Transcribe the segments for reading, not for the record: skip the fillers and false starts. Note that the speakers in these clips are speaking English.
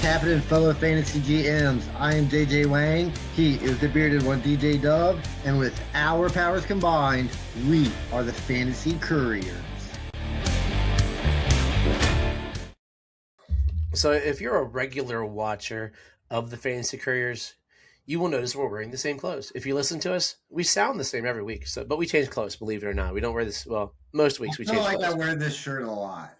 happening, fellow fantasy GMs? I am JJ Wang. He is the bearded one, DJ Dove. And with our powers combined, we are the Fantasy Couriers. So if you're a regular watcher of the Fantasy Couriers, you will notice we're wearing the same clothes. If you listen to us, we sound the same every week. But we change clothes, believe it or not. We don't wear this. Well, most weeks we change I feel like clothes. I wear this shirt a lot.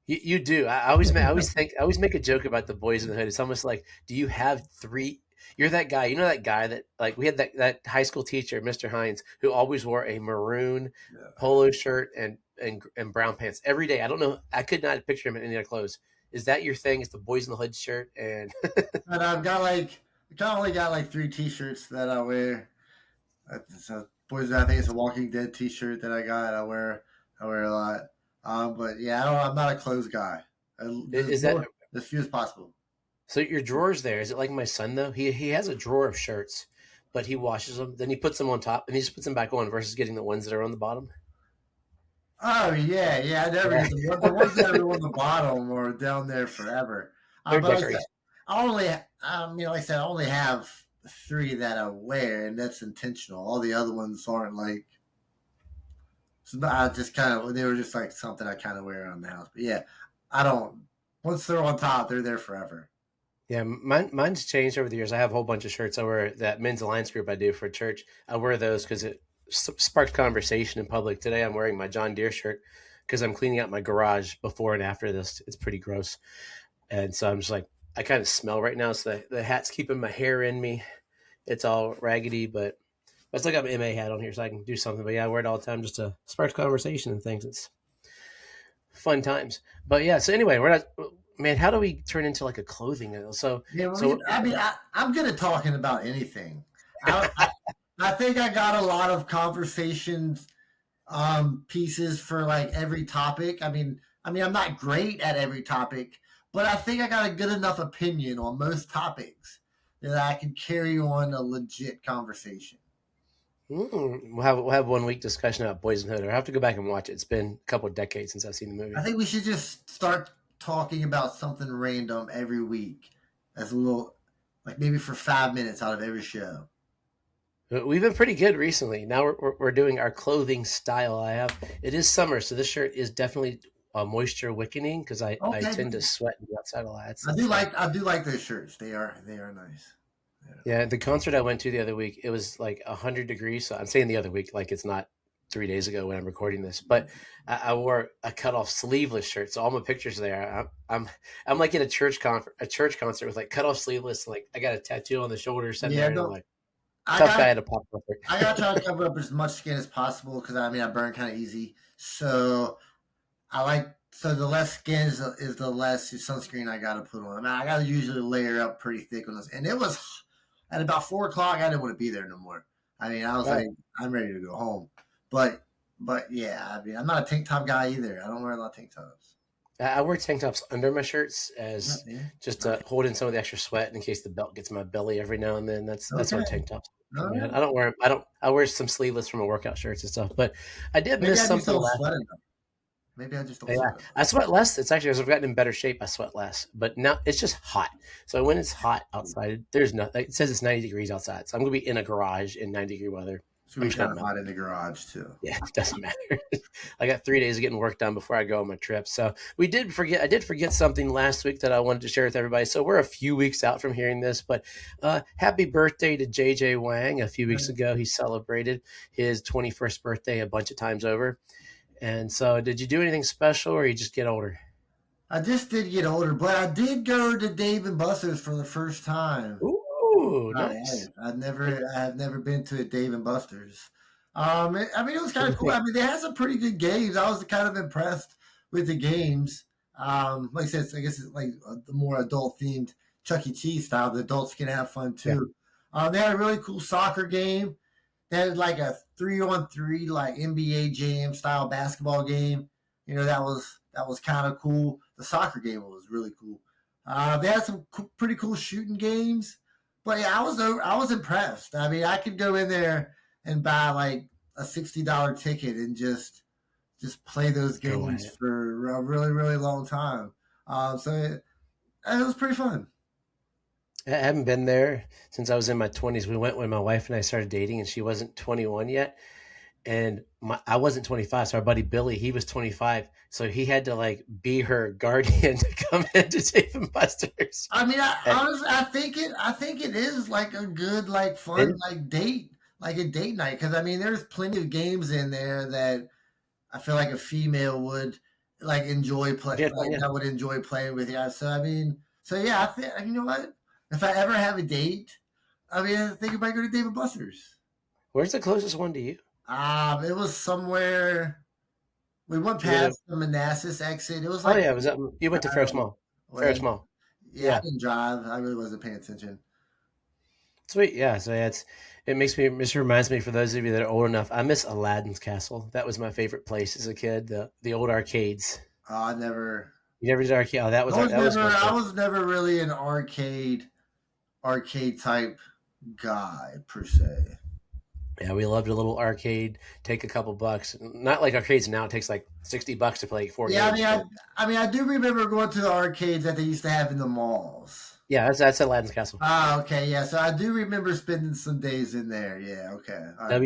You do. I always make a joke about the boys in the hood. It's almost like, do you have three? You're that guy. You know that guy that, like, we had that high school teacher, Mr. Hines, who always wore a maroon polo shirt and brown pants every day. I don't know. I could not picture him in any other clothes. Is that your thing? It's the boys in the hood shirt, and But I've got only got like 3 T-shirts that I wear. So boys, I think it's a Walking Dead T-shirt that I got. I wear a lot. But yeah, I'm not a clothes guy. Is that as few as possible? So your drawers there, is it like my son though? He has a drawer of shirts, but he washes them, then he puts them on top, and he just puts them back on versus getting the ones that are on the bottom. Oh yeah. I never get the ones that are on the bottom or down there forever. They're But decorations. I only, like I said, I only have 3 that I wear, and that's intentional. All the other ones aren't like. So I just they were just like something I kind of wear around the house. But yeah, I don't. Once they're on top, they're there forever. Yeah, mine's changed over the years. I have a whole bunch of shirts. I wear that men's alliance group I do for church. I wear those because it sparked conversation in public. Today I'm wearing my John Deere shirt because I'm cleaning out my garage before and after this. It's pretty gross. And so I'm just like, I kind of smell right now. So the hat's keeping my hair in me. It's all raggedy, but I still got my MA hat on here so I can do something. But yeah, I wear it all the time just to spark conversation and things. It's fun times. But yeah, so anyway, man, how do we turn into like a clothing? So yeah, I'm good at talking about anything. I think I got a lot of conversations pieces for like every topic. I mean, I'm not great at every topic, but I think I got a good enough opinion on most topics that I can carry on a legit conversation. We'll have 1 week discussion about Boys in the Hood. I have to go back and watch it. It's been a couple of decades since I've seen the movie. I think we should just start talking about something random every week, as a little, like maybe for 5 minutes out of every show. We've been pretty good recently. Now we're doing our clothing style. It is summer, so this shirt is definitely moisture wickening because I tend to sweat and be outside a lot. I do like those shirts. They are nice. Yeah, the concert I went to the other week, it was like 100 degrees. So I'm saying the other week, like it's not 3 days ago when I'm recording this, but I wore a cut off sleeveless shirt. So all my pictures there, I'm like in a church concert with like cut off sleeveless. Like I got a tattoo on the shoulder. Tough guy at a pop concert. I gotta try to cover up as much skin as possible because I burn kind of easy. So the less skin is the less sunscreen I gotta put on. I gotta usually layer up pretty thick on this. And it was at about 4 o'clock. I didn't want to be there no more. I was like, I'm ready to go home. But yeah, I'm not a tank top guy either. I don't wear a lot of tank tops. I wear tank tops under my shirts as just to hold in some of the extra sweat in case the belt gets my belly every now and then. That's what tank tops. I don't wear. I wear some sleeveless from my workout shirts and stuff. But I did miss something last. Maybe I just don't. Yeah, I sweat less. It's actually as I've gotten in better shape, I sweat less. But now it's just hot. So when it's hot outside, there's nothing. It says it's 90 degrees outside, so I'm gonna be in a garage in 90-degree weather. It's gonna be kind of hot in the garage too. Yeah, it doesn't matter. I got 3 days of getting work done before I go on my trip. So I did forget something last week that I wanted to share with everybody. So we're a few weeks out from hearing this, but happy birthday to JJ Wang. A few weeks ago, he celebrated his 21st birthday a bunch of times over. And so did you do anything special or you just get older? I just did get older, but I did go to Dave & Buster's for the first time. Ooh, nice. I've never been to a Dave & Buster's. It was kind of cool. They had some pretty good games. I was kind of impressed with the games. Like I said, I guess it's like the more adult themed Chuck E. Cheese style. The adults can have fun too. Yeah. They had a really cool soccer game. They had like a 3-on-3 like NBA Jam style basketball game. That was kind of cool. The soccer game was really cool. They had some pretty cool shooting games. But yeah, I was impressed. I could go in there and buy like a $60 ticket and just play those games for a really, really long time. So it was pretty fun. I haven't been there since I was in my 20s. We went when my wife and I started dating, and she wasn't 21 yet. And I wasn't 25, so our buddy Billy, he was 25, so he had to like be her guardian to come into Dave and Buster's. I mean, And, honestly, I think it is like a good, like fun, and like date, like a date night. Because I mean, there's plenty of games in there that I feel like a female would like enjoy play, yeah, like yeah. that would enjoy playing with you. So I mean, so yeah, I think you know what? If I ever have a date, I mean, I think I might go to David Buster's. Where's the closest one to you? It was somewhere we went Is it a? past the Manassas exit. It was Oh like yeah, was that you went to Ferris Mall? well, Ferris Mall. yeah, I Yeah, didn't drive. I really wasn't paying attention. sweet. Yeah, so yeah, it makes me. This reminds me for those of you that are old enough. I miss Aladdin's Castle. That was my favorite place as a kid. The old arcades. I never. You never did arcade? Oh, that was my I place. was never really an arcade type guy per se. Yeah, we loved a little arcade. Take a couple bucks. Not like arcades now. It takes like $60 to play four Yeah, games. But I mean, I do remember going to the arcades that they used to have in the malls. yeah, that's Aladdin's Castle. Ah, okay, yeah. So I do remember spending some days in there. Yeah, okay. All right.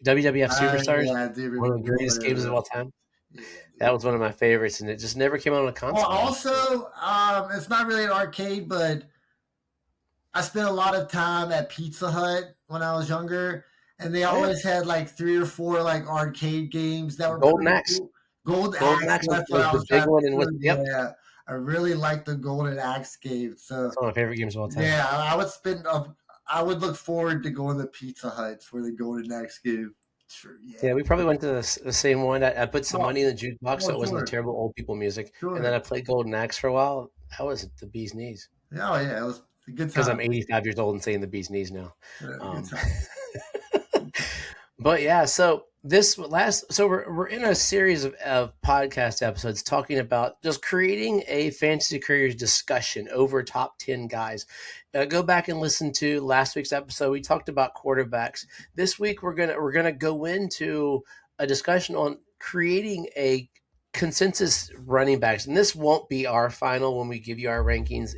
WWF Superstars, Yeah, I do one remember of the greatest going games over of there. all time. Yeah, That dude. was one of my favorites, and it just never came out on a Well, console. also, it's not really an arcade, but I spent a lot of time at Pizza Hut when I was younger, and they Oh yeah, always had like 3 or 4 like arcade games that were Golden pretty Axe. cool. Gold Golden Axe, Axe that's what was I the was big trying to one, and with think. yep, Yeah, I really liked the Golden Axe game. So it's one of my favorite games of all time. yeah, I would look forward to going to Pizza Hut for the Golden Axe game. Sure, yeah. Yeah, we probably went to the same one. I put some Oh, money in the jukebox, so oh, it wasn't the sure, terrible old people music, and then sure. I played Golden Axe for a while. That was the bee's knees Yeah, oh, yeah, it was a good because I'm time. 85 years old and saying the bee's knees now. Good Um, time. But yeah, so we're in a series of podcast episodes talking about just creating a fantasy careers discussion over top 10 guys. Go back and listen to last week's episode. We talked about quarterbacks. This week we're gonna go into a discussion on creating a consensus running backs, and this won't be our final when we give you our rankings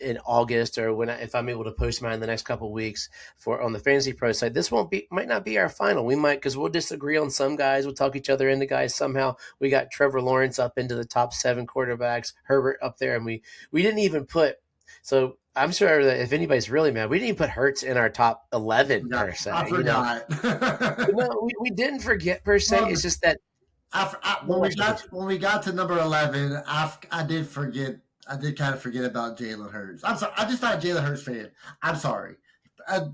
in August or if I'm able to post mine in the next couple of weeks for on the Fantasy Pro side. This might not be our final. We might because we'll disagree on some guys. We'll talk each other into guys somehow. We got Trevor Lawrence up into the top 7 quarterbacks, Herbert up there, and we didn't even put. So I'm sure that if anybody's really mad, we didn't even put Hurts in our top 11 per I se. forgot. No, we didn't forget per se. Well, It's just that when no expectation. we got to number 11, I did forget. I did kind of forget about Jalen Hurts. I'm sorry. I'm just not a Jalen Hurts fan. I'm sorry. Uh,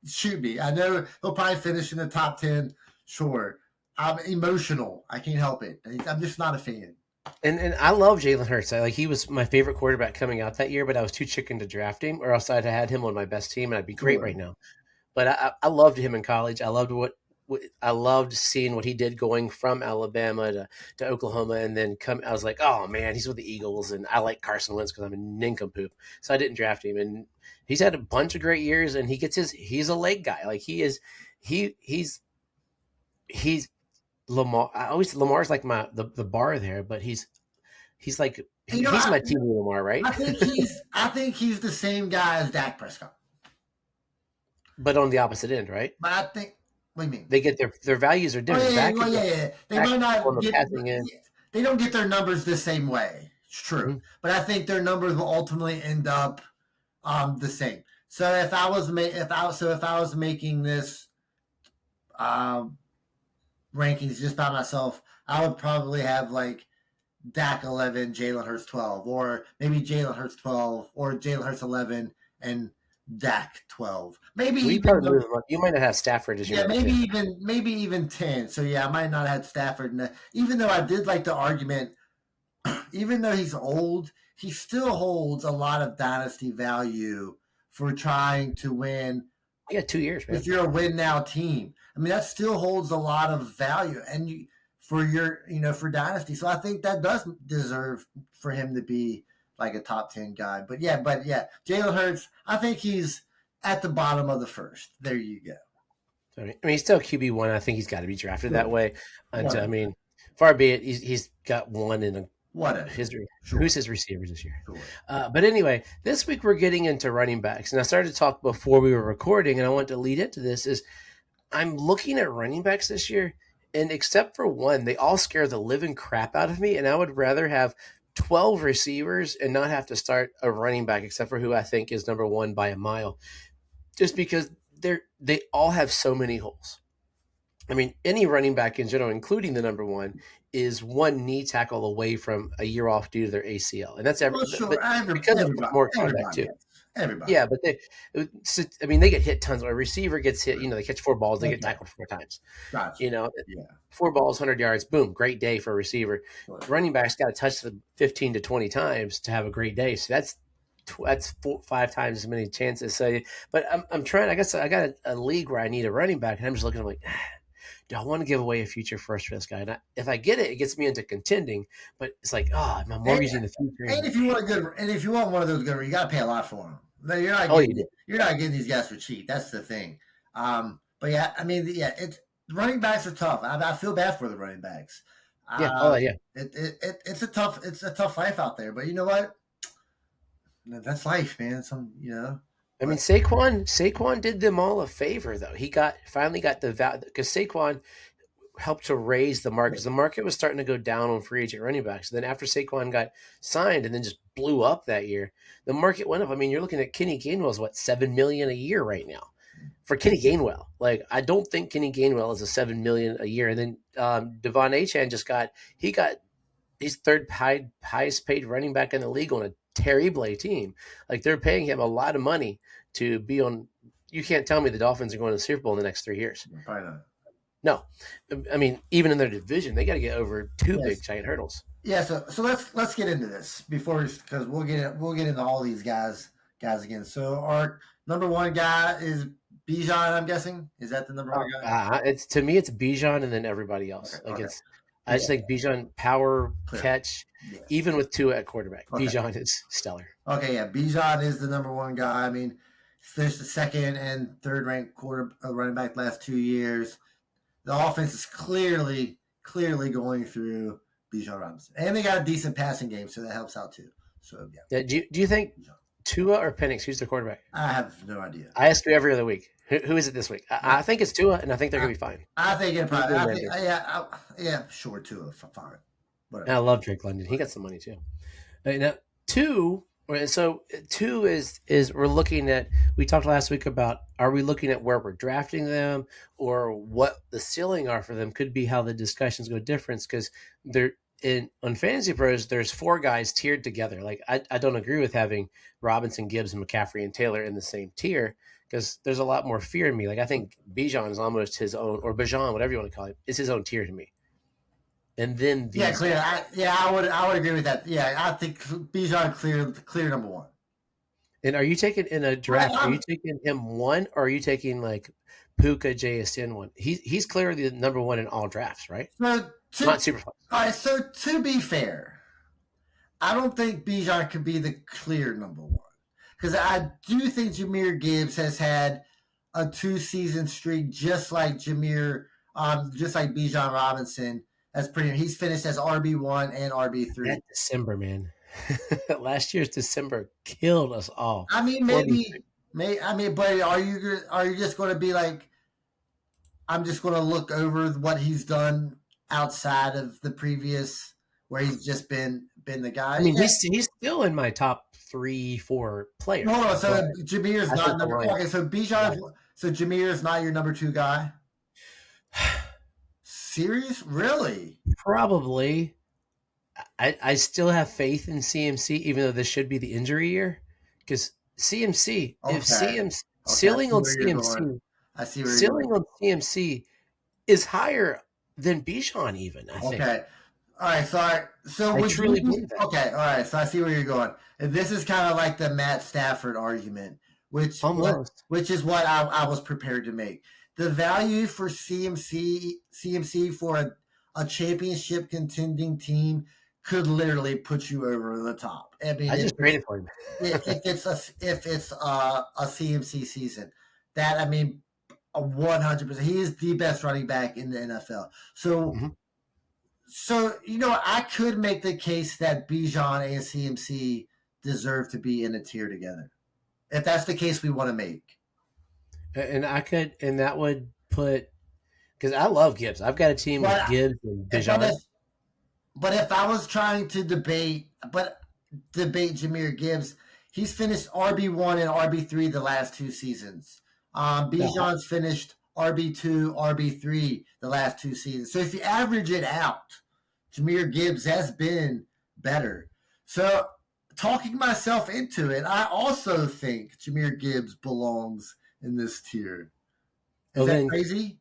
Shoot me. I know he'll probably finish in the top 10. Sure. I'm emotional. I can't help it. I'm just not a fan. And I love Jalen Hurts. He was my favorite quarterback coming out that year, but I was too chicken to draft him, or else I'd have had him on my best team, and I'd be great Sure. right now. But I loved him in college. I loved what I loved seeing what he did going from Alabama to Oklahoma, and then come. I was like, oh man, he's with the Eagles, and I like Carson Wentz because I'm a nincompoop, so I didn't draft him. And he's had a bunch of great years, and he's a leg guy. Like he's Lamar. Lamar's like the bar there, but he's like You know, he's my team Lamar, right? I think he's the same guy as Dak Prescott. But on the opposite end, right? But I think what do you mean? They get their values are Oh different. yeah, well, yeah. They Dak might on not the get. passing end. They don't get their numbers the same way. It's true, Mhm. but I think their numbers will ultimately end up the same. So if I was making this um, rankings just by myself, I would probably have like Dak 11, Jalen Hurts 12, or maybe Jalen Hurts 12, or Jalen Hurts 11 and Dak 12. Maybe We even probably move him up. You might not have Stafford as your yeah, number 10. maybe even 10. So yeah, I might not have Stafford. Even though I did like the argument, even though he's old, he still holds a lot of dynasty value for trying to win You got 2 years, man. if you're a win now team. I mean, that still holds a lot of value and for your, for dynasty. So I think that does deserve for him to be like a top 10 guy. But yeah, Jalen Hurts, I think he's at the bottom of the first. There you go. I mean, he's still QB1. I think he's got to be drafted that Sure. way. And Right. I mean, far be it, he's got one in Whatever. His Sure. Who's his receivers this year? Sure. But anyway, this week we're getting into running backs, and I started to talk before we were recording, and I want to lead into this. Is I'm looking at running backs this year, and except for one, they all scare the living crap out of me, and I would rather have 12 receivers and not have to start a running back, except for who I think is number one by a mile, just because they all have so many holes. I mean, any running back in general, including the number one, is one knee tackle away from a year off due to their ACL, and that's Well, sure. but because of more contact too. Everybody. Yeah, but they get hit tons. A receiver gets hit, they catch 4 balls, they get tackled 4 times. Gotcha. 4 balls, 100 yards, boom, great day for a receiver. Right. Running back's got to touch the 15 to 20 times to have a great day. So that's 5 times as many chances. So, but I'm trying. I guess I got a league where I need a running back, and I'm just looking. I'm like, do I want to give away a future first for this guy? And if I get it, it gets me into contending. But it's like, my mortgage in the future. And if you want one of those good, you got to pay a lot for them. You're not getting these guys for cheap. That's the thing. But yeah, I mean, it's running backs are tough. I feel bad for the running backs. It's a tough life out there. But you know what? That's life, man. I mean, Saquon did them all a favor, though. He finally got the value because Saquon helped to raise the market. The market was starting to go down on free agent running backs. Then after Saquon got signed and then just blew up that year, the market went up. I mean, you're looking at Kenny Gainwell's $7 million a year right now for Kenny Gainwell. Like, I don't think Kenny Gainwell is a $7 million a year. And then Devon Achane he's third highest paid running back in the league on a terrible team. Like, they're paying him a lot of money to be on. You can't tell me the Dolphins are going to the Super Bowl in the next 3 years. Probably not. No, I mean, even in their division, they got to get over 2 big giant hurdles. Yeah, so let's get into this because we'll get into all these guys again. So our number one guy is Bijan. I'm guessing, is that the number one guy? To me, it's Bijan and then everybody else. I just think Bijan power catch, even with Tua at quarterback. Okay. Bijan is stellar. Okay, yeah, Bijan is the number one guy. I mean, finished the second and third ranked running back last 2 years. The offense is clearly going through Bijan Robinson, and they got a decent passing game, so that helps out too. So yeah. Do you think Tua or Penix? Who's the quarterback? I have no idea. I ask you every other week. Who is it this week? I think it's Tua, and I think they're gonna be fine. I think it probably. Sure, Tua, fine. And I love Drake London. He got some money too. Now, two is we're looking at. We talked last week about, are we looking at where we're drafting them or what the ceiling are for them? Could be how the discussions go different, because on Fantasy Pros, there's 4 guys tiered together. Like, I don't agree with having Robinson, Gibbs, and McCaffrey and Taylor in the same tier, because there's a lot more fear in me. Like, I think Bijan is almost his own, or Bijan, whatever you want to call it, is his own tier to me. And then I would agree with that. Yeah, I think Bijan clear number one. And are you taking in a draft? Are you taking him 1, or are you taking like Puka JSN 1? He's clearly the number 1 in all drafts, right? So not super fun. All right. So to be fair, I don't think Bijan could be the clear number 1, because I do think Jahmyr Gibbs has had a 2-season streak just like Bijan Robinson. That's pretty. He's finished as RB1 and RB3. That December, man. Last year's December killed us all. I mean, but are you just going to be like, I'm just going to look over what he's done outside of the previous, where he's just been the guy? I mean, he's still in my top 3-4 players. No, so Jahmyr's not number. Okay, so Bijan. So Jahmyr is not your number 2 guy. Serious? Really? Probably. I still have faith in CMC, even though this should be the injury year, because CMC, ceiling on CMC is higher than Bijan even, I think. Okay. All right. So I truly believe that. Okay. All right. So I see where you're going. And this is kind of like the Matt Stafford argument, which is what I was prepared to make. The value for CMC for a championship contending team could literally put you over the top. I mean, I just traded for him. if it's a CMC season, that, I mean, 100%. He is the best running back in the NFL. So So, I could make the case that Bijan and CMC deserve to be in a tier together. If that's the case we want to make. And that would put, because I love Gibbs. I've got a team with But, Gibbs and but, Bijan. if I was trying to debate Jahmyr Gibbs, he's finished RB1 and RB3 the last 2 seasons. Bijan's finished RB2, RB3 the last 2 seasons. So if you average it out, Jahmyr Gibbs has been better. So talking myself into it, I also think Jahmyr Gibbs belongs in this tier. Is that crazy?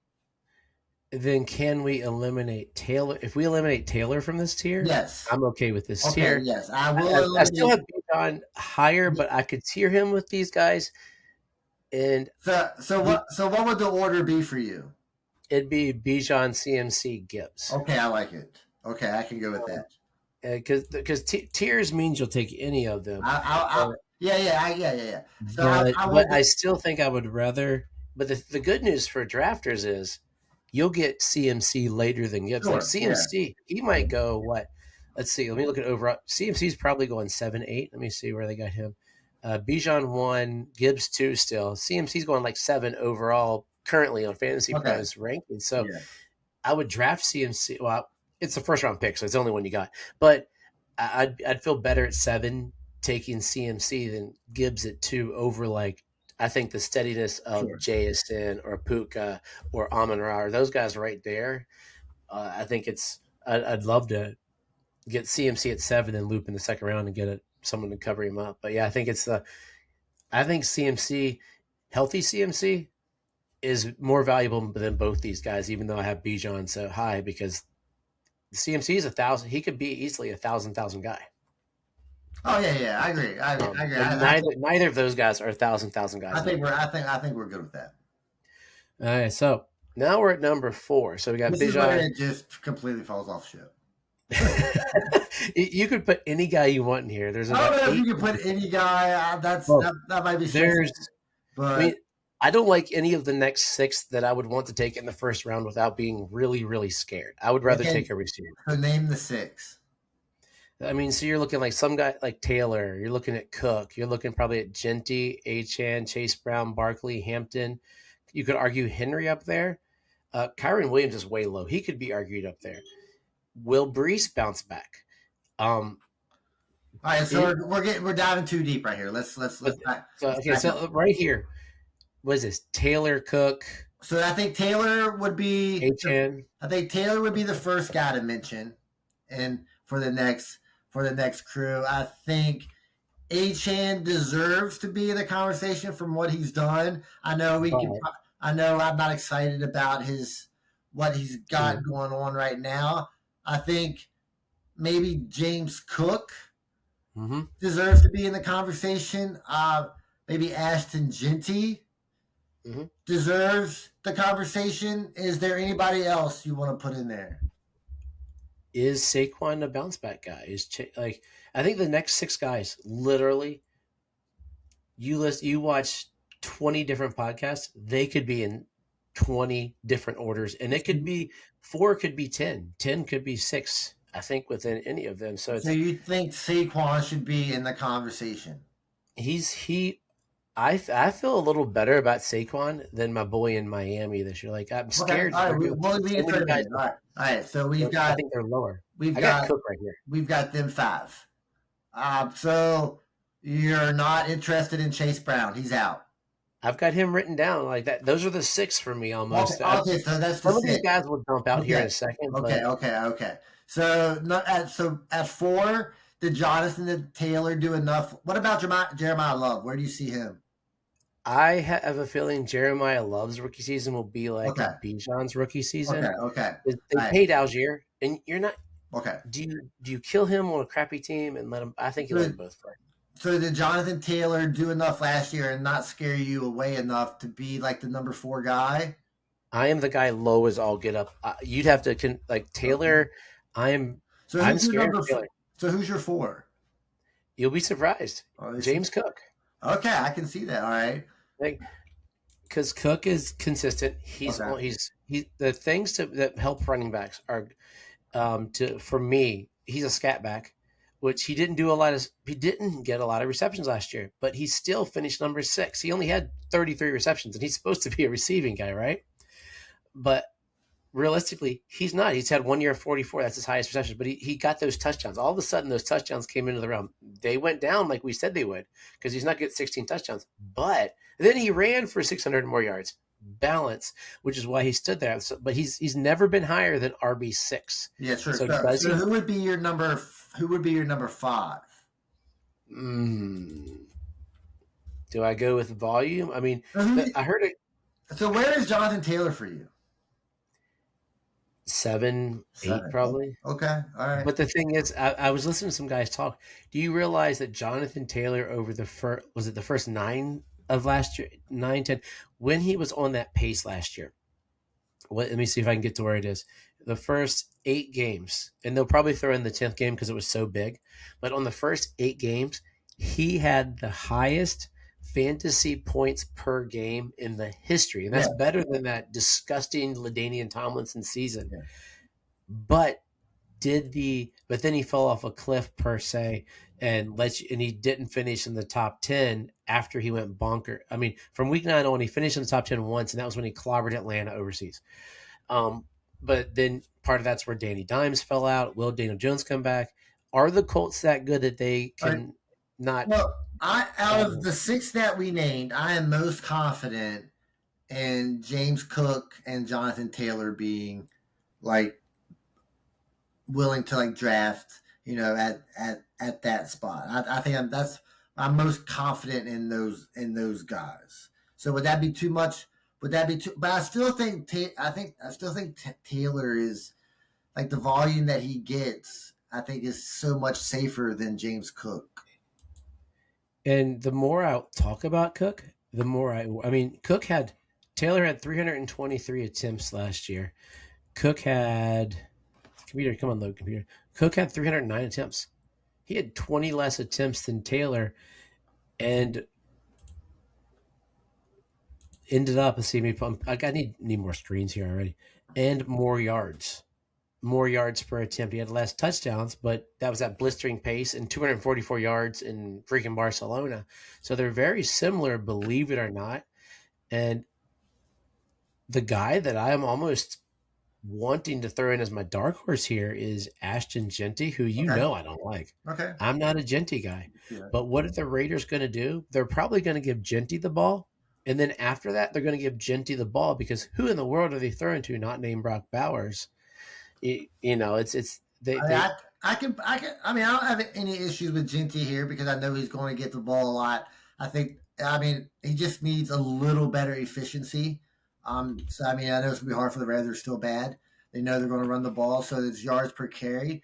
Then can we eliminate Taylor? If we eliminate Taylor from this tier, yes, I'm okay with this tier. Yes, I will. I still have Bijan higher, but I could tier him with these guys. And so what would the order be for you? It'd be Bijan, CMC, Gibbs. Okay, I like it. Okay, I can go with that. Because tiers means you'll take any of them. Yeah. So but I still think I would rather. But the good news for drafters is you'll get CMC later than Gibbs. Sure, like CMC, he might go what? Let's see. Let me look at overall. CMC's probably going 7-8. Let me see where they got him. Bijan 1, Gibbs 2 still. CMC's going like 7 overall currently on Fantasy Pros ranking. So I would draft CMC. Well, it's a first round pick, so it's the only one you got. But I'd feel better at 7 taking CMC than Gibbs at 2 over like I think the steadiness of Jason or Puka or Amon-Ra or those guys right there. I think I'd love to get CMC at 7 and loop in the second round and get someone to cover him up. But yeah, I think CMC, healthy CMC is more valuable than both these guys, even though I have Bijan so high because CMC is 1,000. He could be easily a 1,000 guy. Oh yeah, I agree. I agree. Neither of those guys are 1,000 guys. I think we're good with that. All right, so now we're at number 4. So we got Bijan. It just completely falls off ship. You could put any guy you want in here. There's I don't know if you can put any guy. That might be. But I don't like any of the next 6 that I would want to take in the first round without being really, really scared. I would rather take a receiver. So name the 6. I mean, so you're looking like some guy like Taylor. You're looking at Cook. You're looking probably at Genty, Achane, Chase Brown, Barkley, Hampton. You could argue Henry up there. Kyron Williams is way low. He could be argued up there. Will Brees bounce back? All right, so we're diving too deep right here. Let's so right here, what is this? Taylor, Cook. So I think Taylor would be Achane. I think Taylor would be the first guy to mention, and for the next crew, I think Achane deserves to be in the conversation from what he's done. I know I'm not excited about what he's got going on right now. I think maybe James Cook deserves to be in the conversation. Maybe Ashton Genty deserves the conversation. Is there anybody else you want to put in there? Is Saquon a bounce back guy? I think the next 6 guys, literally, you watch 20 different podcasts, they could be in 20 different orders, and it could be 4, could be 10 could be 6. I think within any of them. So you think Saquon should be in the conversation? I feel a little better about Saquon than my boy in Miami this year. Like I'm scared. All right. So we've got. I think they're lower. I got Cook right here. We've got them 5. So you're not interested in Chase Brown? He's out. I've got him written down like that. Those are the 6 for me almost. Okay, so that's some of these guys will jump out here in a second. Okay. So at 4, did Jonathan and Taylor do enough? What about Jeremiah Love? Where do you see him? I have a feeling Jeremiah Love's rookie season will be like Bijan's rookie season. Okay. They paid Algier, and you're not. Okay. Do you kill him on a crappy team and let him? I think you let them both play. So did Jonathan Taylor do enough last year and not scare you away enough to be like the number 4 guy? I am the guy low as all get up. You'd have to like Taylor. I'm scared of Taylor. So who's your 4? You'll be surprised. James Cook. Okay, I can see that. All right. Because Cook is consistent. He's the things that help running backs are for me, he's a scat back, which he didn't get a lot of receptions last year, but he still finished number 6. He only had 33 receptions, and he's supposed to be a receiving guy, right? But realistically, he's not. He's had 1 year of 44. That's his highest reception, but he got those touchdowns. All of a sudden, those touchdowns came into the realm. They went down like we said they would because he's not getting 16 touchdowns. But then he ran for 600 more yards. Balance, which is why he stood there. So, but he's never been higher than RB6. Yeah, sure. So who would be your number? Who would be your number 5? Do I go with volume? I mean, I heard it. So where is Jonathan Taylor for you? 7, 8, probably. Okay, all right. But the thing is, I was listening to some guys talk. Do you realize that Jonathan Taylor over the first 9 of last year, 9, 10, when he was on that pace last year? Let me see if I can get to where it is. The first 8 games, and they'll probably throw in the 10th game because it was so big. But on the first 8 games, he had the highest fantasy points per game in the history. And that's better than that disgusting LaDainian Tomlinson season. Yeah. But then he fell off a cliff per se and he didn't finish in the top 10 after he went bonker. I mean, from week 9 on, he finished in the top 10 once, and that was when he clobbered Atlanta overseas. But then part of that's where Danny Dimes fell out. Will Daniel Jones come back? Are the Colts that good that they can not? Well, out of the 6 that we named, I am most confident in James Cook and Jonathan Taylor being like willing to like draft, at that spot. I think I'm most confident in those guys. So would that be too much? Would that be too? But I still think Taylor is like the volume that he gets. I think is so much safer than James Cook. And the more I talk about Cook, the more Taylor had 323 attempts last year. Cook had computer. Come on, load computer. Cook had 309 attempts. He had 20 less attempts than Taylor, and ended up. Let's see me. I need more screens here already, and more yards per attempt. He had less touchdowns, but that was at blistering pace and 244 yards in freaking Barcelona. So they're very similar, believe it or not. And the guy that I am almost wanting to throw in as my dark horse here is Ashton Genty, who I don't like. Okay. I'm not a Genty guy. Yeah. But what are the Raiders going to do? They're probably going to give Genty the ball. And then after that, they're going to give Genty the ball because who in the world are they throwing to not named Brock Bowers? I don't have any issues with Genty here because I know he's going to get the ball a lot. He just needs a little better efficiency. I know it's going to be hard for the Raiders. They're still bad. They know they're going to run the ball, so it's yards per carry.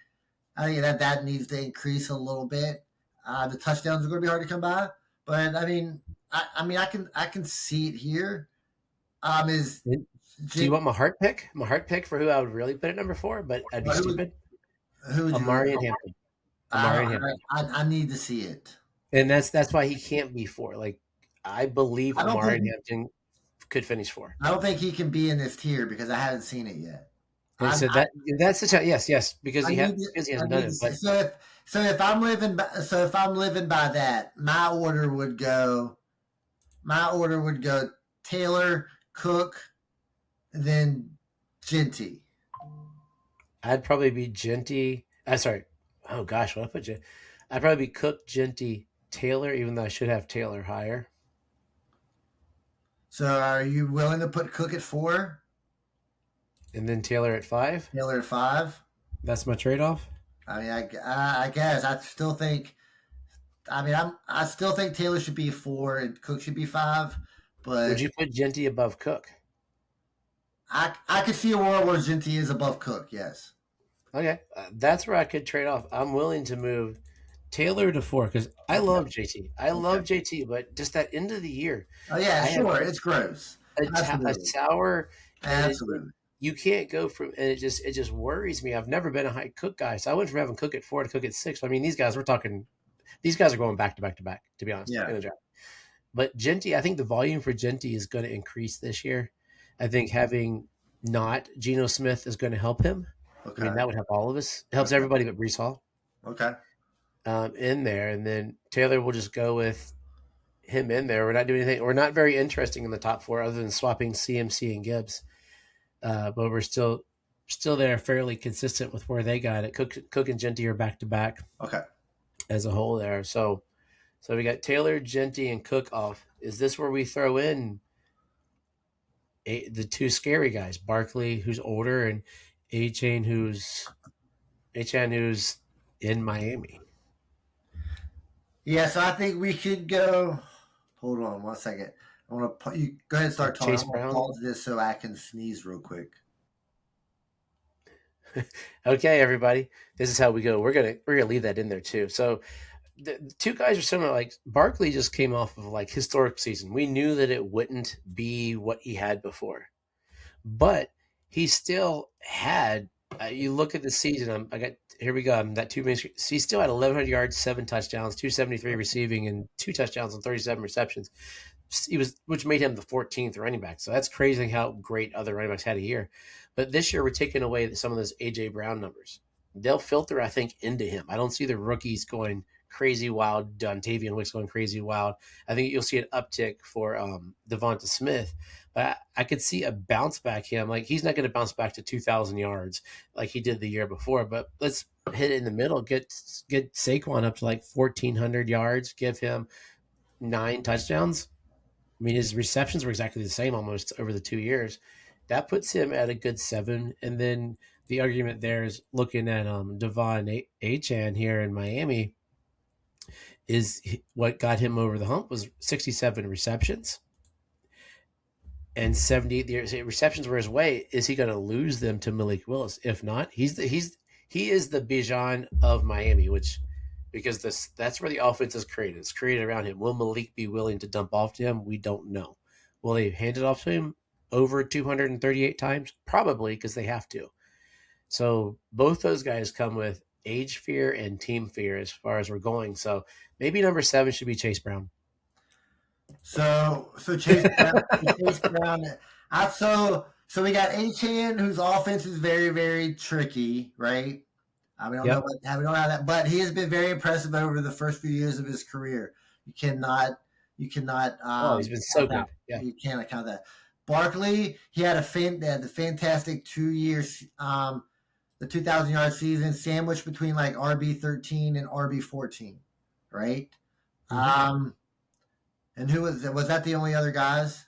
I think that needs to increase a little bit. The touchdowns are going to be hard to come by, but I can see it here. Do you want my heart pick? My heart pick for who I would really put at number 4, but I'd be stupid. Amari and Hampton. I need to see it, and that's why he can't be 4. Like I believe Amari and Hampton could finish 4. I don't think he can be in this tier because I haven't seen it yet. And so that's the yes, because he hasn't done it. But so if I'm living by that, my order would go Taylor, Cook, then Genty. I'd probably be Genty. Sorry. Oh gosh, what I put you? I'd probably be Cook, Genty, Taylor, even though I should have Taylor higher. So are you willing to put Cook at 4? And then Taylor at 5? Taylor at 5? That's my trade-off? I guess. I still think Taylor should be 4 and Cook should be 5. But would you put Genty above Cook? I could see a world where Genty is above Cook, yes. Okay. That's where I could trade off. I'm willing to move Taylor to 4 because I love JT. I love JT, but just that end of the year. Oh yeah, sure. It's gross. A sour. Absolutely. You can't go from, and it just worries me. I've never been a high Cook guy, so I went from having Cook at 4 to Cook at 6. I mean, these guys are going back to back to back, to be honest. Yeah. In the draft. But Genty, I think the volume for Genty is going to increase this year. I think having not Geno Smith is going to help him. I mean, Okay. that would help all of us. It helps everybody but Brees Hall Okay. in there. And then Taylor will just go with him in there. We're not doing anything. We're not very interesting in the top 4 other than swapping CMC and Gibbs. But we're still there, fairly consistent with where they got it. Cook and Genty are back to back. Okay. As a whole there. So we got Taylor, Genty, and Cook off. Is this where we throw in the 2 scary guys, Barkley, who's older, and A-Chain, who's in Miami? Yeah, so I think we should go. Hold on 1 second. I want to you go ahead and start talking. Chase I'm gonna Brown. pause this so I can sneeze real quick. Okay, everybody, this is how we go. We're gonna leave that in there too. So the 2 guys are similar. Like Barkley just came off of like historic season. We knew that it wouldn't be what he had before, but he still had. You look at the season. Here we go. I'm that 2 minutes. He still had 1,100 yards, 7 touchdowns, 273 receiving, and 2 touchdowns on 37 receptions. Which made him the 14th running back. So that's crazy how great other running backs had a year. But this year we're taking away some of those AJ Brown numbers. They'll filter, I think, into him. I don't see the rookies going crazy wild, Dontavian Wicks going crazy wild. I think you'll see an uptick for Devonta Smith. But I could see a bounce back him. Like, he's not going to bounce back to 2,000 yards like he did the year before. But let's hit it in the middle. Get Saquon up to like 1,400 yards. Give him 9 touchdowns. I mean, his receptions were exactly the same almost over the 2 years. That puts him at a good 7. And then the argument there is looking at Devon Achane here in Miami is what got him over the hump was 67 receptions. And 78 receptions were his way. Is he going to lose them to Malik Willis? If not, he is the Bijan of Miami, because that's where the offense is created. It's created around him. Will Malik be willing to dump off to him? We don't know. Will they hand it off to him over 238 times? Probably, because they have to. So both those guys come with age fear and team fear as far as we're going. So maybe number 7 should be Chase Brown. So Chase Brown. So we got Achane, whose offense is very, very tricky, right? We don't know how that, but he has been very impressive over the first few years of his career. You cannot. He's been so good. Yeah, you cannot count that. Barkley, he had the fantastic 2 years, the 2,000-yard season, sandwiched between like RB13 and RB14, right? Mm-hmm. And who was that? Was that the only other guys?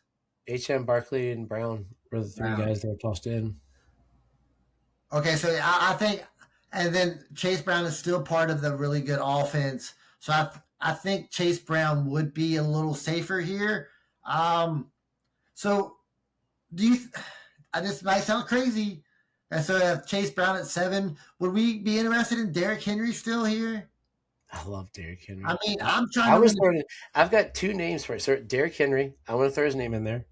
H.M. Barkley and Brown were the 3 guys that were tossed in. Okay, so I think. And then Chase Brown is still part of the really good offense. So I think Chase Brown would be a little safer here. So this might sound crazy. And so if Chase Brown at 7, would we be interested in Derrick Henry still here? I love Derrick Henry. I mean, I've got 2 names for it. So Derrick Henry, I want to throw his name in there.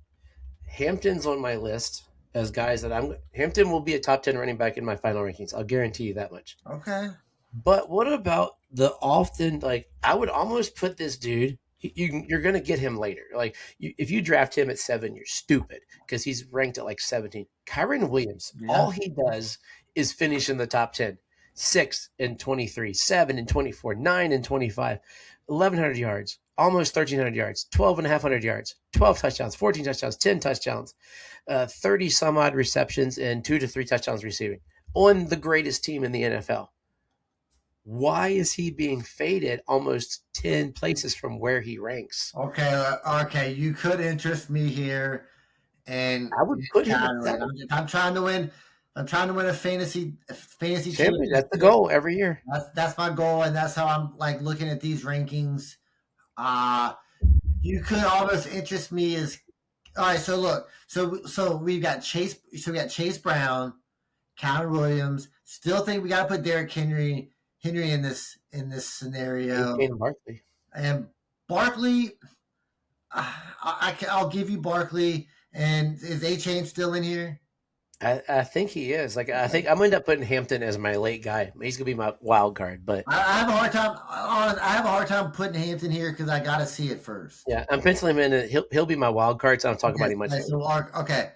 Hampton's on my list as guys that Hampton will be a top 10 running back in my final rankings. I'll guarantee you that much. Okay. But what about I would almost put this dude, you're going to get him later. Like, if you draft him at 7, you're stupid because he's ranked at like 17. Kyren Williams, all he does is finish in the top 10. 6 and 23, 7 and 24, 9 and 25, 1,100 yards, almost 1,300 yards, 1,200 yards, 12 touchdowns, 14 touchdowns, 10 touchdowns, 30 some odd receptions, and 2 to 3 touchdowns receiving on the greatest team in the NFL. Why is he being faded almost 10 places from where he ranks? Okay. You could interest me here, and I would put him. I'm trying to win. I'm trying to win a fantasy champion. That's the goal every year. That's my goal, and that's how I'm like looking at these rankings. You could almost interest me as all right. So look, so we've got Chase. So we got Chase Brown, Kyren Williams. Still think we got to put Derrick Henry in this scenario. And Barkley, I'll give you Barkley. And is Achane still in here? I think he is. Like, I think I'm going to end up putting Hampton as my late guy. He's going to be my wild card. But I have a hard time putting Hampton here because I got to see it first. Yeah, I'm penciling him in. He'll be my wild card. So I'm talking about him much. Okay.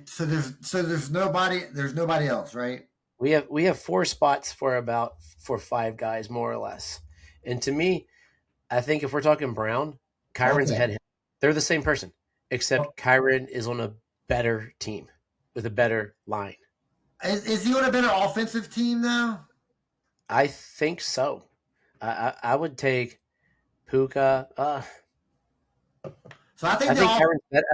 So there's nobody else, right? We have 4 spots for 5 guys more or less, and to me, I think if we're talking Brown, Kyron's Okay. ahead of him. They're the same person, except Kyron is on a better team with a better line. Is he on a better offensive team now? I think so. I would take Puka. So I think I they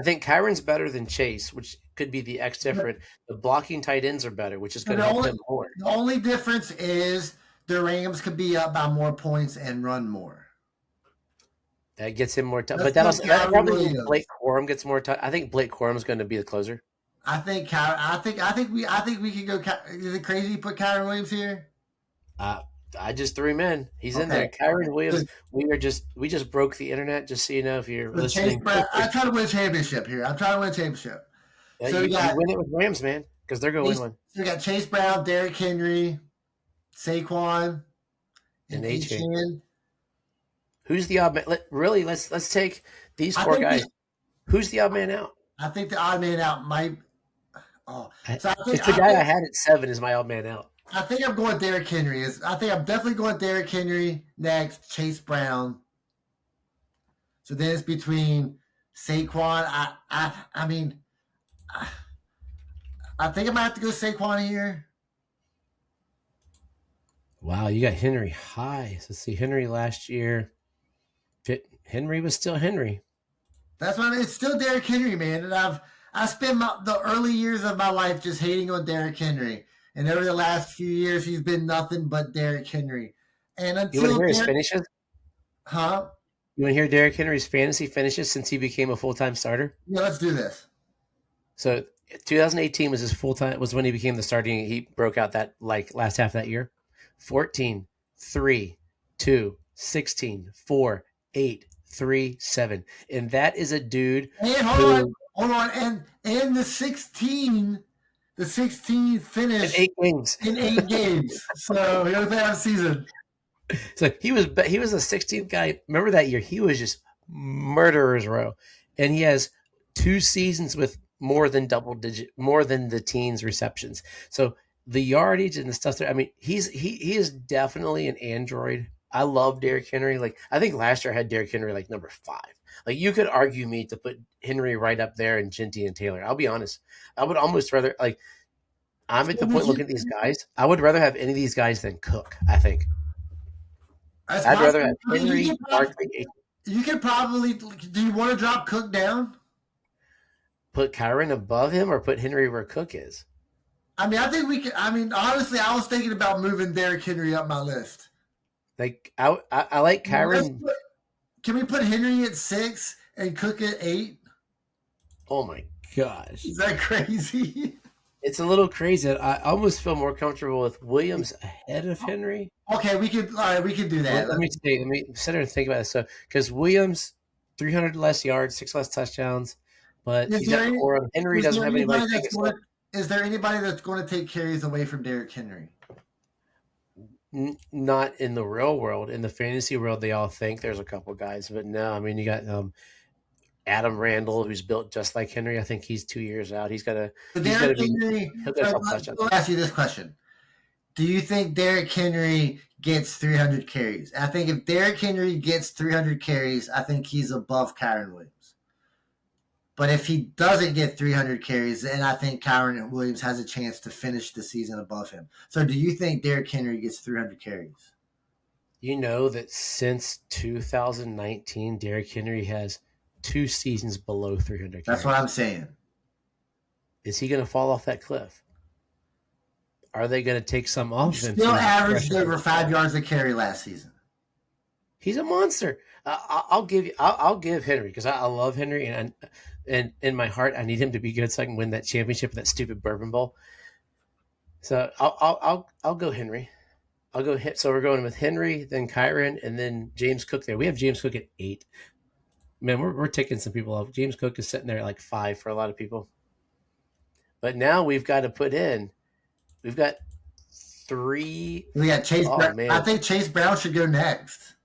think all. Kyron's better than Chase, which could be the X different. The blocking tight ends are better, which is So going to help him more. the only difference is the Rams could be up by more points and run more. That gets him more time, Let's but go that Calvin probably means Blake Williams. Corum gets more time. I think Blake Corum is going to be the closer. I think we can go. Is it crazy to put Kyron Williams here? I just threw him in. He's in there. Okay. Kyron Williams. We just broke the internet. Just so you know, if you're With Chase listening, Brown, I'm trying to win a championship here. I'm trying to win a championship. So we you got win it with Rams, man, because they're going to win one. So we got Chase Brown, Derrick Henry, Saquon, And and HN. Etienne. Who's the odd man? Let's take these 4 guys. Who's the odd man out? I think the odd man out might. Oh, so it's the guy I had at 7 is my odd man out. I think I'm going Derrick Henry. I think I'm definitely going Derrick Henry next. Chase Brown. So then it's between Saquon. I mean, I think I might have to go Saquon here. Wow, you got Henry high. So let's see, Henry last year. Henry was still Henry. That's what I mean. It's still Derrick Henry, man. And I spent the early years of my life just hating on Derrick Henry. And over the last few years, he's been nothing but Derrick Henry. And until you want to hear his finishes? Huh? You want to hear Derrick Henry's fantasy finishes since he became a full-time starter? Yeah, let's do this. So 2018 was his full-time, was when he became the starting. He broke out that last half of that year. 14, 3, 2, 16, 4, 8, 3, 7. And that is a dude. And hold on. And the 16 finished in 8 games. So he had a bad season. So he was the 16th guy. Remember that year? He was just murderer's row, and he has 2 seasons with more than the teens receptions. So the yardage and the stuff there. I mean, he is definitely an android. I love Derrick Henry. I think last year I had Derrick Henry number 5. You could argue me to put Henry right up there and Ginty and Taylor. I'll be honest. I would almost rather I'm at the point looking at these guys. I would rather have any of these guys than Cook, I think. I'd rather have Henry, Barkley. You could probably. Do you want to drop Cook down? Put Kyron above him or put Henry where Cook is? I mean, I think we could. I mean, honestly, I was thinking about moving Derrick Henry up my list. I like Kyron. Can we put Henry at 6 and Cook at 8? Oh my gosh. Is that crazy? It's a little crazy. I almost feel more comfortable with Williams ahead of Henry. Okay, we could do that. Let me sit there and think about this. So, because Williams, 300 less yards, 6 less touchdowns, but Henry doesn't have anybody. Is there anybody that's going to take carries away from Derrick Henry? Not in the real world. In the fantasy world, they all think there's a couple guys, but no. I mean, you got Adam Randall, who's built just like Henry. I think he's 2 years out. He's got to. Henry. I'll ask you this question: do you think Derrick Henry gets 300 carries? I think if Derrick Henry gets 300 carries, I think he's above Kyron Williams. But if he doesn't get 300 carries, then I think Kyron Williams has a chance to finish the season above him. So do you think Derrick Henry gets 300 carries? You know that since 2019, Derrick Henry has 2 seasons below 300 carries. That's what I'm saying. Is he going to fall off that cliff? Are they going to take some off him? Still averaged over 5 yards a carry last season. He's a monster. I'll give Henry because I love Henry and in my heart I need him to be good so I can win that championship with that stupid Bourbon Bowl. So I'll go Henry. I'll go hit. So we're going with Henry, then Kyron, and then James Cook. There we have James Cook at 8. Man, we're taking some people off. James Cook is sitting there at 5 for a lot of people. But now we've got to put in. We've got 3. We got Chase Brown. Man. I think Chase Brown should go next.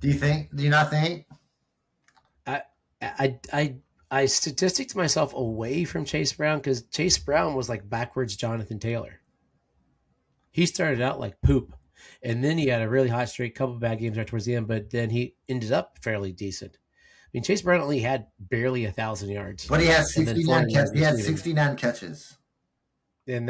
Do you not think? I statisticked myself away from Chase Brown because Chase Brown was like backwards Jonathan Taylor. He started out like poop, and then he had a really hot streak, couple bad games right towards the end, but then he ended up fairly decent. I mean, Chase Brown only had barely 1,000 yards, but he has 69 catches. He had 69 catches, and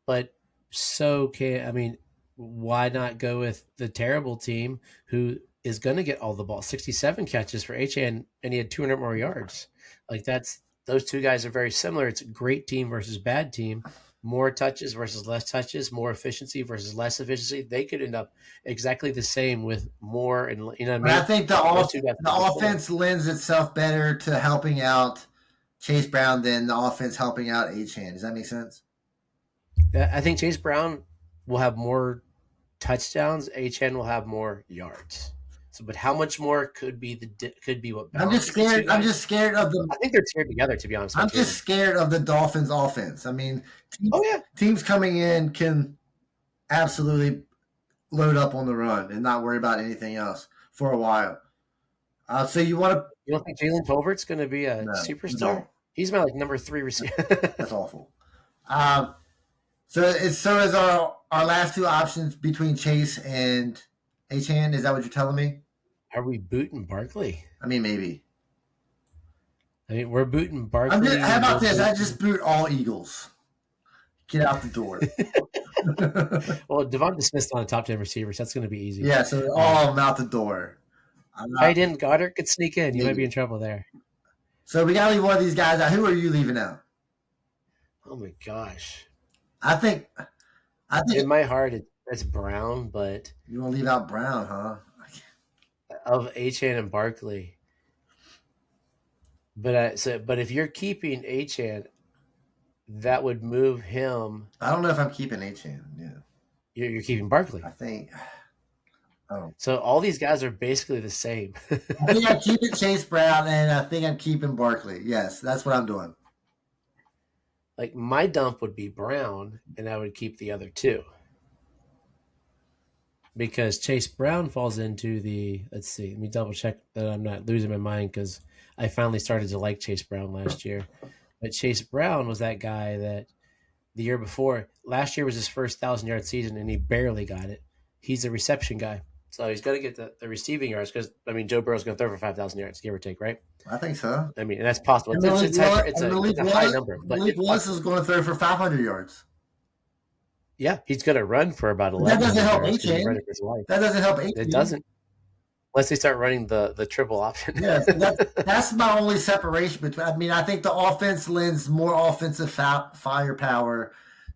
but so can I mean, why not go with the terrible team who is going to get all the ball? 67 catches for Achane, and he had 200 more yards. Like those two guys are very similar. It's a great team versus bad team. More touches versus less touches, more efficiency versus less efficiency. They could end up exactly the same with more, and you know what I mean. I think the offense lends itself better to helping out Chase Brown than the offense helping out Achane. Does that make sense? I think Chase Brown will have more touchdowns. Achane will have more yards. So, but how much more could be what? I'm just scared. I'm just scared of the. I think they're tied together. To be honest, I'm just scared of the Dolphins' offense. I mean, teams coming in can absolutely load up on the run and not worry about anything else for a while. So you want to? You don't think Jalen Tolbert's going to be a superstar? No. He's my number 3 receiver. That's awful. So is our last two options between Chase and Achane. Is that what you're telling me? Are we booting Barkley? I mean, maybe. I mean, we're booting Barkley. How about this? I just boot all Eagles. Get out the door. Well, Devonta Smith's on the top 10 receivers. That's going to be easy. Yeah, so all of them out the door. Tight end Goddard could sneak in. You might be in trouble there. So we got to leave one of these guys out. Who are you leaving out? Oh, my gosh. I think in my heart, it's Brown, but... You want to leave out Brown, huh? Of Achane and Barkley. But if you're keeping Achane, that would move him. I don't know if I'm keeping Achane. Yeah, you're keeping Barkley. I think. Oh, so all these guys are basically the same. I think I'm keeping Chase Brown, and I think I'm keeping Barkley. Yes, that's what I'm doing. Like my dump would be Brown, and I would keep the other two. Because Chase Brown falls into let's see, let me double check that I'm not losing my mind because I finally started to like Chase Brown last year. But Chase Brown was that guy that the year before, last year was his first 1,000-yard season and he barely got it. He's a reception guy. So he's going to get the receiving yards because, I mean, Joe Burrow's going to throw for 5,000 yards, give or take, right? I think so. I mean, and that's possible. It's a high number. Malik Willis is going to throw for 500 yards. Yeah, he's going to run for about 11. That doesn't help Achane. That doesn't help Achane. It doesn't. Unless they start running the triple option. Yeah, that's my only separation between. I mean, I think the offense lends more offensive firepower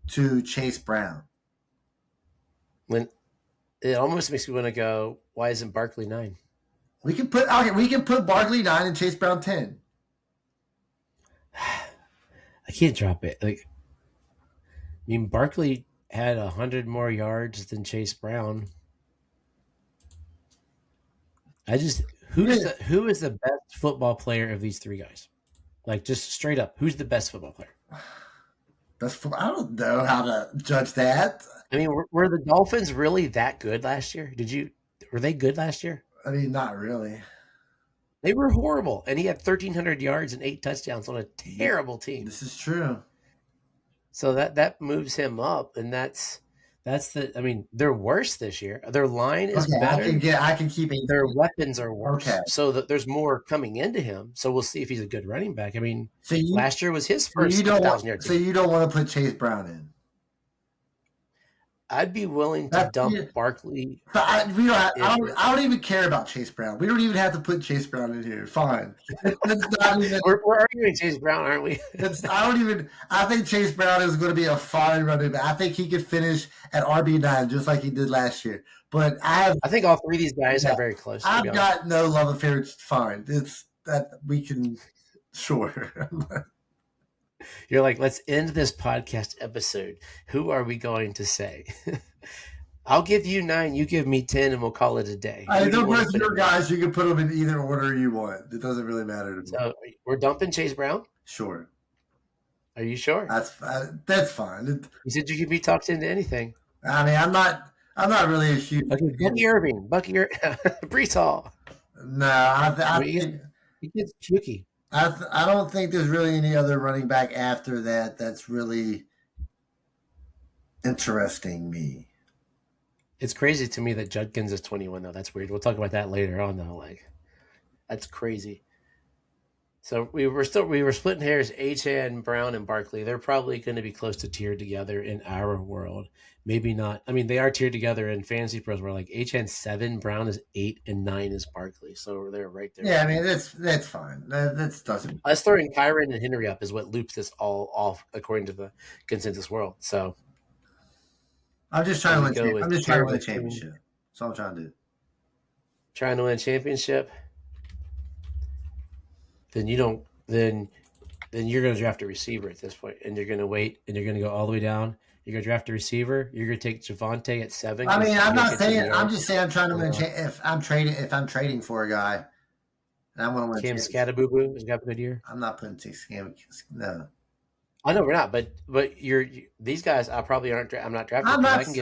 to Chase Brown. When it almost makes me want to go, why isn't Barkley 9? We can put Barkley 9 and Chase Brown 10. I can't drop it. Like, I mean, Barkley had 100 more yards than Chase Brown. Who is the best football player of these three guys? Like, just straight up, who's the best football player? I don't know how to judge that. I mean, were the Dolphins really that good last year? Were they good last year? I mean, not really. They were horrible, and he had 1,300 yards and 8 touchdowns on a terrible team. This is true. So that moves him up, and that's I mean, they're worse this year. Their line is better. I can keep it. Their weapons are worse. Okay. So there's more coming into him. So we'll see if he's a good running back. I mean, last year was his first 1,000 yards. So you don't want to put Chase Brown in? I'd be willing to dump Barkley. I don't even care about Chase Brown. We don't even have to put Chase Brown in here. Fine. We're arguing Chase Brown, aren't we? I think Chase Brown is going to be a fine running back. I think he could finish at RB9 just like he did last year. But I think all three of these guys are very close. I've got no love affair. It's fine. It's that we can, sure. You're like, let's end this podcast episode. Who are we going to say? I'll give you 9, you give me 10, and we'll call it a day. Those your guys. You can put them in either order you want. It doesn't really matter to me. So we're dumping Chase Brown? Sure. Are you sure? That's fine. You said you could be talked into anything. I mean, I'm not really a huge. Okay, Bucky Irving, Brees Hall. No, I think he gets pukey. I don't think there's really any other running back after that that's really interesting me. It's crazy to me that Judkins is 21 though. That's weird. We'll talk about that later on though. That's crazy. So we were splitting hairs. Achan, Brown, and Barkley. They're probably going to be close to tiered together in our world. Maybe not. I mean, they are tiered together in fantasy pros. Where like Achan 7, Brown is 8, and 9 is Barkley. So they're right there. Yeah, I mean that's fine. That doesn't. Us throwing Kyron and Henry up is what loops this all off according to the consensus world. So I'm just trying to win. I'm just trying to win a team. championship. That's all I'm trying to do. Trying to win a championship. Then you don't. Then you're going to draft a receiver at this point, and you're going to wait, and you're going to go all the way down. You're going to draft a receiver. You're going to take Javonte at 7. I mean, I'm not saying. I'm just saying I'm trying to win. If I'm trading for a guy, and I want to win. Cam Scattaboo has got a good year. I'm not putting Cam. No. I know we're not, but these guys. I probably aren't. I'm not drafting.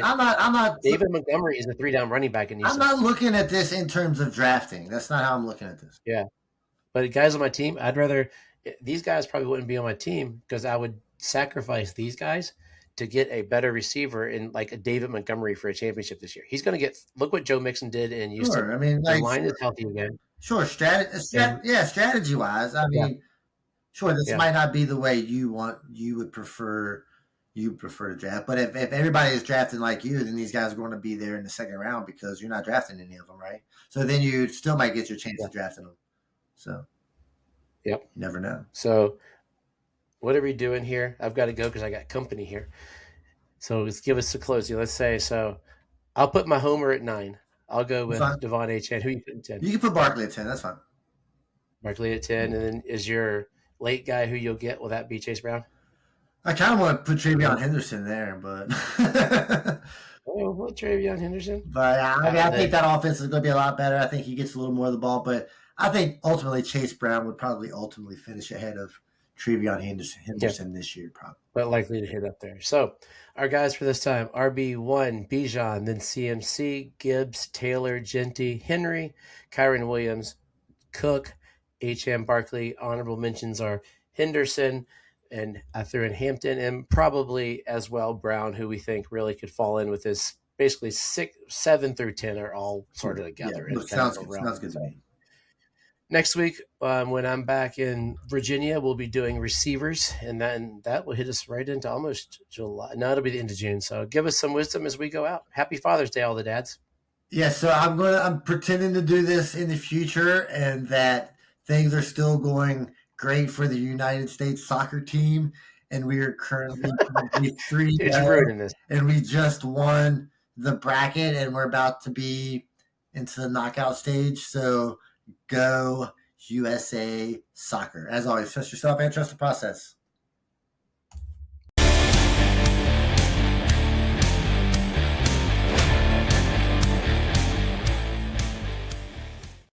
I'm not. David Montgomery is a 3-down running back in. I'm not looking at this in terms of drafting. That's not how I'm looking at this. Yeah, but guys on my team, I'd rather. These guys probably wouldn't be on my team because I would sacrifice these guys to get a better receiver in like a David Montgomery for a championship this year. He's going to get. Look what Joe Mixon did in Houston. Sure, I mean, the line is healthy again. Sure, strategy wise, I mean, sure, this might not be the way you would prefer to draft, but if everybody is drafting like you, then these guys are going to be there in the second round because you're not drafting any of them, right? So then you still might get your chance of drafting them. So, you never know. So, what are we doing here? I've got to go because I got company here. So let's give us a closing. Let's say so. I'll put my homer at 9. I'll go with Devon Achan. Who you put at 10? You can put Barkley at 10. That's fine. Barkley at 10, and then is your late guy who you'll get? Will that be Chase Brown? I kind of want to put TreVeyon Henderson there, but what TreVeyon Henderson? But I think that offense is going to be a lot better. I think he gets a little more of the ball, but I think ultimately Chase Brown would probably finish ahead of TreVeyon Henderson this year, probably. But likely to hit up there. So our guys for this time, RB1, Bijan, then CMC, Gibbs, Taylor, Genty, Henry, Kyron Williams, Cook, H.M. Barkley. Honorable mentions are Henderson, and I threw in Hampton, and probably as well Brown, who we think really could fall in with this. Basically 7 through 10 are all sort of together. Yeah, sounds good to me. Next week, when I'm back in Virginia, we'll be doing receivers, and then that will hit us right into almost July. No, it'll be the end of June. So give us some wisdom as we go out. Happy Father's Day, all the dads. Yeah, so I'm pretending to do this in the future, and that things are still going great for the United States soccer team, and we are currently 3-0, and we just won the bracket, and we're about to be into the knockout stage. So go USA Soccer. As always, trust yourself and trust the process.